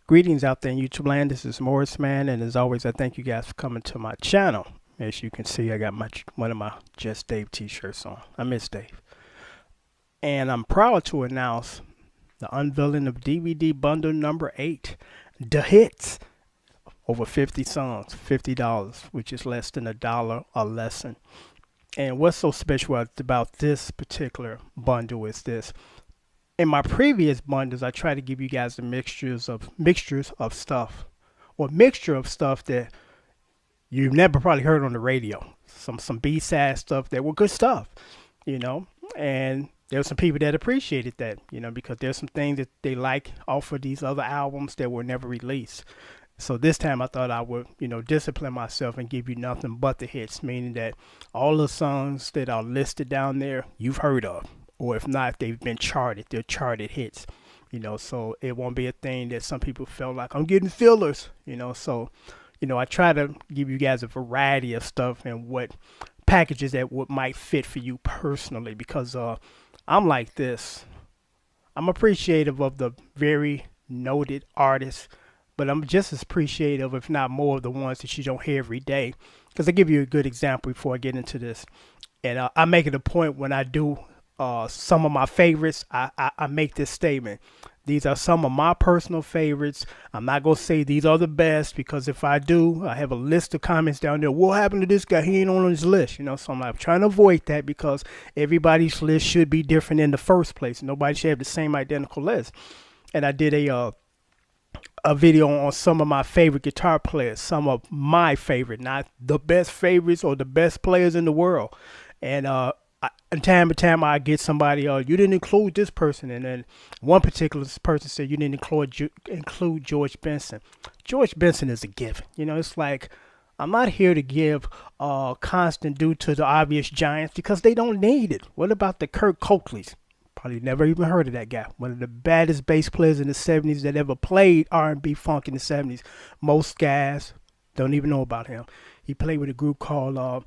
Greetings out there in YouTube land. This is Morris Man, and as always, I thank you guys for coming to my channel. As you can see, I got one of my Just Dave t-shirts on. I miss Dave. And I'm proud to announce the unveiling of DVD bundle number 8, The Hits. Over 50 songs, $50, which is less than $1 a lesson. And what's so special about this particular bundle is this. In my previous bundles, I try to give you guys the mixtures of stuff, or mixture of stuff that you've never probably heard on the radio. Some B-side stuff that were good stuff, and there were some people that appreciated that, because there's some things that they like off of these other albums that were never released. So this time I thought I would, discipline myself and give you nothing but the hits, meaning that all the songs that are listed down there you've heard of. Or if not, if they've been charted, they're charted hits, so it won't be a thing that some people felt like I'm getting fillers, so, I try to give you guys a variety of stuff and what packages that might fit for you personally, because I'm like this. I'm appreciative of the very noted artists, but I'm just as appreciative, if not more, of the ones that you don't hear every day. Because I give you a good example before I get into this. And I make it a point when I do some of my favorites, I make this statement. These are some of my personal favorites. I'm not going to say these are the best, because if I do, I have a list of comments down there. What happened to this guy? He ain't on his list, so I'm like trying to avoid that, because everybody's list should be different in the first place. Nobody should have the same identical list. And I did a video on some of my favorite guitar players, some of my favorite, not the best favorites or the best players in the world. And time to time I get somebody, you didn't include this person, and then one particular person said you didn't include George Benson. George Benson is a given. It's like I'm not here to give constant due to the obvious giants, because they don't need it. What about the Kurt Coakley's? Probably never even heard of that guy. One of the baddest bass players in the 70s that ever played R&B funk in the 70s. Most guys don't even know about him. He played with a group called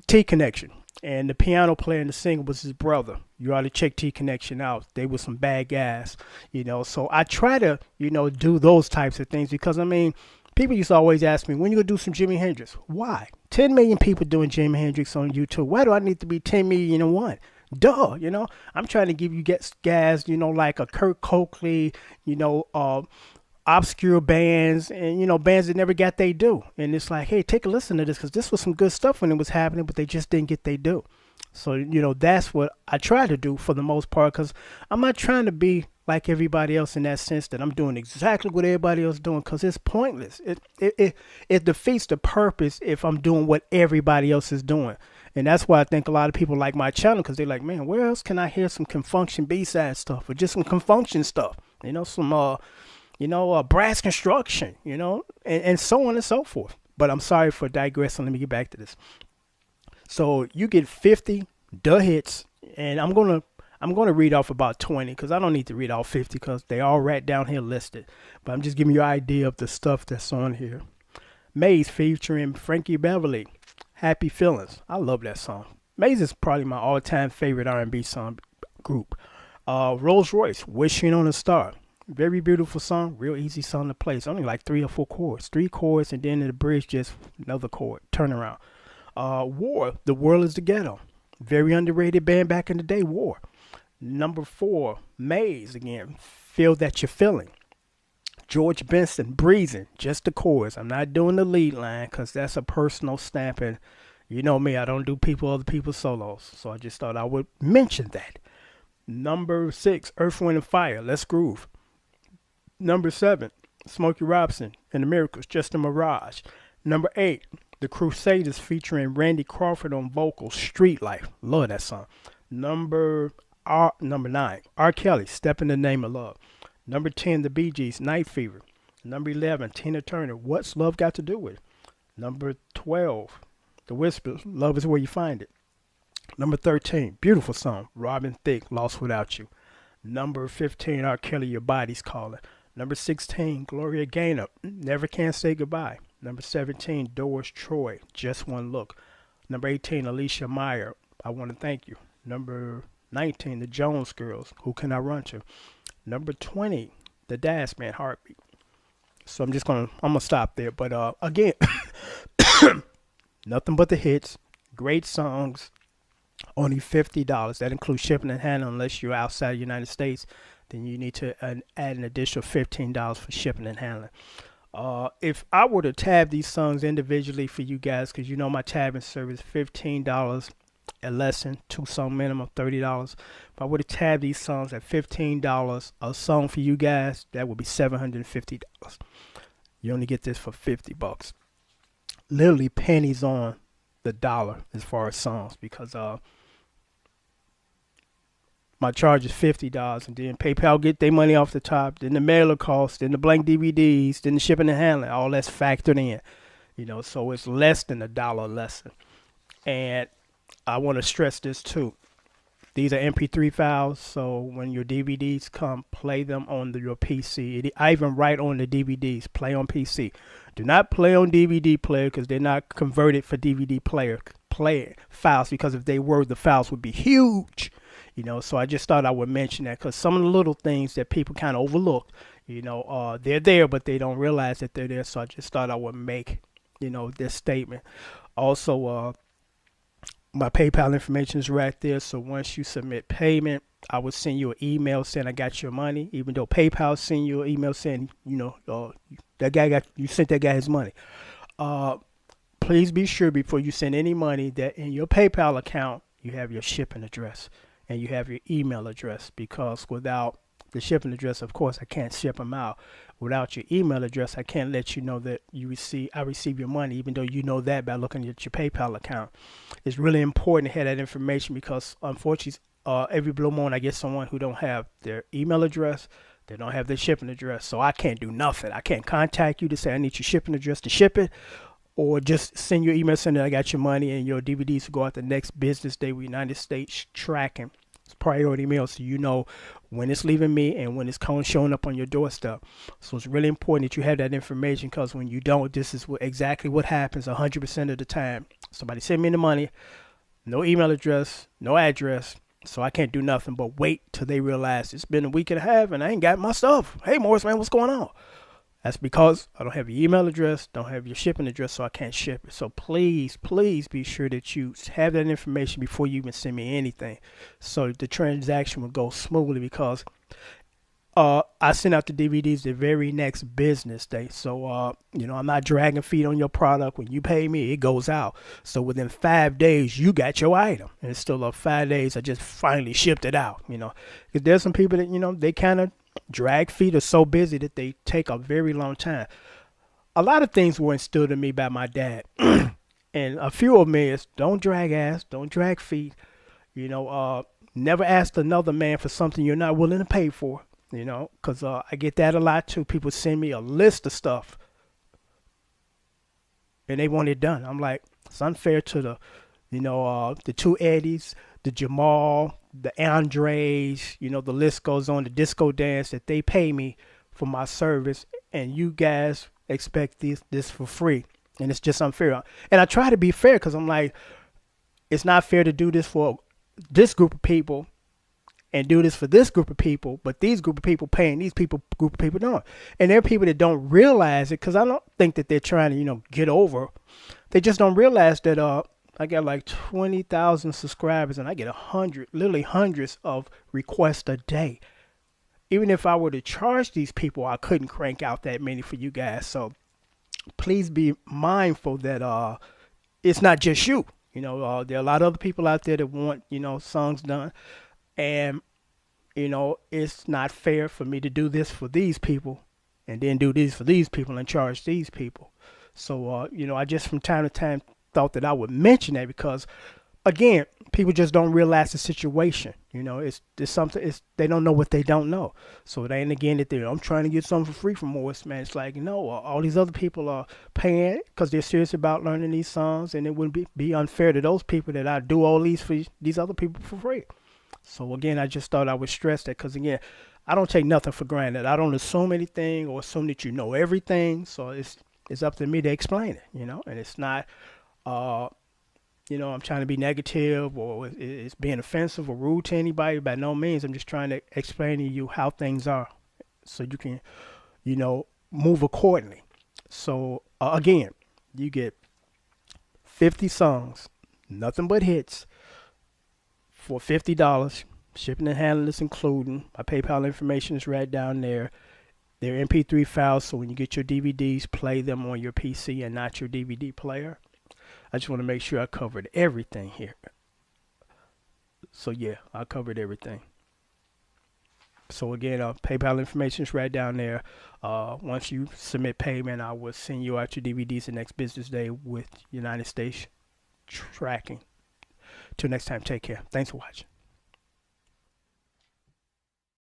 T-Connection. And the piano player and the singer was his brother. You ought to check T-Connection out. They were some bad guys, So I try to, do those types of things, because, people used to always ask me, when you going to do some Jimi Hendrix? Why? 10 million people doing Jimi Hendrix on YouTube. Why do I need to be 10 million and one? Duh, I'm trying to give you guys, like a Kurt Coakley, obscure bands, and bands that never got they due. And it's like, hey, take a listen to this, because this was some good stuff when it was happening, but they just didn't get they due. So that's what I try to do for the most part, because I'm not trying to be like everybody else in that sense that I'm doing exactly what everybody else is doing, because it's pointless. It defeats the purpose if I'm doing what everybody else is doing. And that's why I think a lot of people like my channel, because they're like, man, where else can I hear some Confunction B-side stuff, or just some Confunction stuff, some brass construction, and so on and so forth. But I'm sorry for digressing. Let me get back to this. So you get 50 hits, and I'm gonna read off about 20, because I don't need to read all 50, because they all right down here listed. But I'm just giving you an idea of the stuff that's on here. Maze featuring Frankie Beverly, Happy Feelings. I love that song. Maze is probably my all-time favorite R&B song group. Rose Royce, Wishing on a Star. Very beautiful song, real easy song to play. It's only like 3 or 4 chords. 3 chords, and then in the bridge, just another chord. Turn around. War, The World is the Ghetto. Very underrated band back in the day, War. Number 4, Maze again, Feel That You're Feeling. George Benson, Breezin, just the chorus. I'm not doing the lead line, because that's a personal stamp, and you know me, I don't do other people's solos. So I just thought I would mention that. Number 6, Earth, Wind, and Fire, Let's Groove. Number 7, Smokey Robinson and the Miracles, Just a Mirage. Number 8, The Crusaders featuring Randy Crawford on vocals, Street Life. Love that song. Number 9, R. Kelly, Step in the Name of Love. Number 10, The Bee Gees, Night Fever. Number 11, Tina Turner, What's Love Got to Do with It? Number 12, The Whispers, Love is Where You Find It. Number 13, beautiful song, Robin Thicke, Lost Without You. Number 15, R. Kelly, Your Body's Calling. Number 16, Gloria Gaynor, Never Can Say Goodbye. Number 17, Doris Troy, Just One Look. Number 18, Alicia Meyer, I Want to Thank You. Number 19, The Jones Girls, Who Can I Run To? Number 20, The Dazz Band, Heartbeat. So I'm gonna stop there. But again, nothing but the hits, great songs, only $50. That includes shipping and handling. Unless you're outside the United States, then you need to add an additional $15 for shipping and handling. If I were to tab these songs individually for you guys, because you know my tabbing service, $15 a lesson, 2 song minimum, $30. If I were to tab these songs at $15 a song for you guys, that would be $750. You only get this for $50. Literally pennies on the dollar as far as songs, because my charge is $50, and then PayPal get their money off the top, then the mailer cost, then the blank DVDs, then the shipping and handling, all that's factored in, so it's less than $1 lesson. And I want to stress this too. These are MP3 files, so when your DVDs come, play them on your PC. I even write on the DVDs, play on PC. Do not play on DVD player, because they're not converted for DVD player files, because if they were, the files would be huge. So I just thought I would mention that, because some of the little things that people kind of overlook, they're there, but they don't realize that they're there. So I just thought I would make, this statement. Also, my PayPal information is right there. So once you submit payment, I will send you an email saying I got your money, even though PayPal send you an email saying, you sent that guy his money. Please be sure before you send any money that in your PayPal account, you have your shipping address and you have your email address, because without the shipping address, of course, I can't ship them out. Without your email address, I can't let you know that I receive your money, even though you know that by looking at your PayPal account. It's really important to have that information, because unfortunately, every blue moon I get someone who don't have their email address, they don't have their shipping address, so I can't do nothing. I can't contact you to say I need your shipping address to ship it, or just send your email saying that I got your money, and your DVDs will go out the next business day with United States tracking. It's priority mail, so you know when it's leaving me and when it's showing up on your doorstep. So it's really important that you have that information, because when you don't, this is exactly what happens 100% of the time. Somebody send me the money, no email address, no address, so I can't do nothing but wait till they realize it's been a week and a half and I ain't got my stuff. Hey, Morris, man, what's going on? That's because I don't have your email address, don't have your shipping address, so I can't ship it. So please, please be sure that you have that information before you even send me anything, so the transaction will go smoothly, because I send out the DVDs the very next business day. So, I'm not dragging feet on your product. When you pay me, it goes out. So within 5 days, you got your item. And it's still 5 days, I just finally shipped it out, because there's some people that, they kind of drag feet, are so busy that they take a very long time. A lot of things were instilled in me by my dad. And a few of them is, don't drag ass, don't drag feet, never ask another man for something you're not willing to pay for. Because I get that a lot too. People send me a list of stuff and they want it done. I'm like, it's unfair to the two Eddies, the Jamal, the Andres, the list goes on, the disco dance, that they pay me for my service, and you guys expect this for free. And it's just unfair. And I try to be fair, because I'm like, it's not fair to do this for this group of people and do this for this group of people, but these group of people paying these group of people don't. And there are people that don't realize it, because I don't think that they're trying to, get over. They just don't realize that I got like 20,000 subscribers, and I get literally hundreds of requests a day. Even if I were to charge these people, I couldn't crank out that many for you guys. So please be mindful that it's not just you. There are a lot of other people out there that want, songs done. And, it's not fair for me to do this for these people and then do this for these people and charge these people. So, I just from time to time thought that I would mention that, because, again, people just don't realize the situation. It's something, they don't know what they don't know. So it ain't, again, that I'm trying to get something for free from Morris, man. It's like, no, all these other people are paying because they're serious about learning these songs, and it wouldn't be unfair to those people that I do all these for these other people for free. So, again, I just thought I would stress that, because, again, I don't take nothing for granted. I don't assume anything or assume that you know everything. So it's up to me to explain it, and it's not, I'm trying to be negative or it's being offensive or rude to anybody. By no means. I'm just trying to explain to you how things are, so you can, move accordingly. So again, you get 50 songs, nothing but hits for $50. Shipping and handling is including. My PayPal information is right down there. They're MP3 files, so when you get your DVDs, play them on your PC and not your DVD player. I just want to make sure I covered everything here. So yeah, I covered everything. So again, PayPal information is right down there. Once you submit payment, I will send you out your DVDs the next business day with United States tracking. Till next time, take care. Thanks for watching.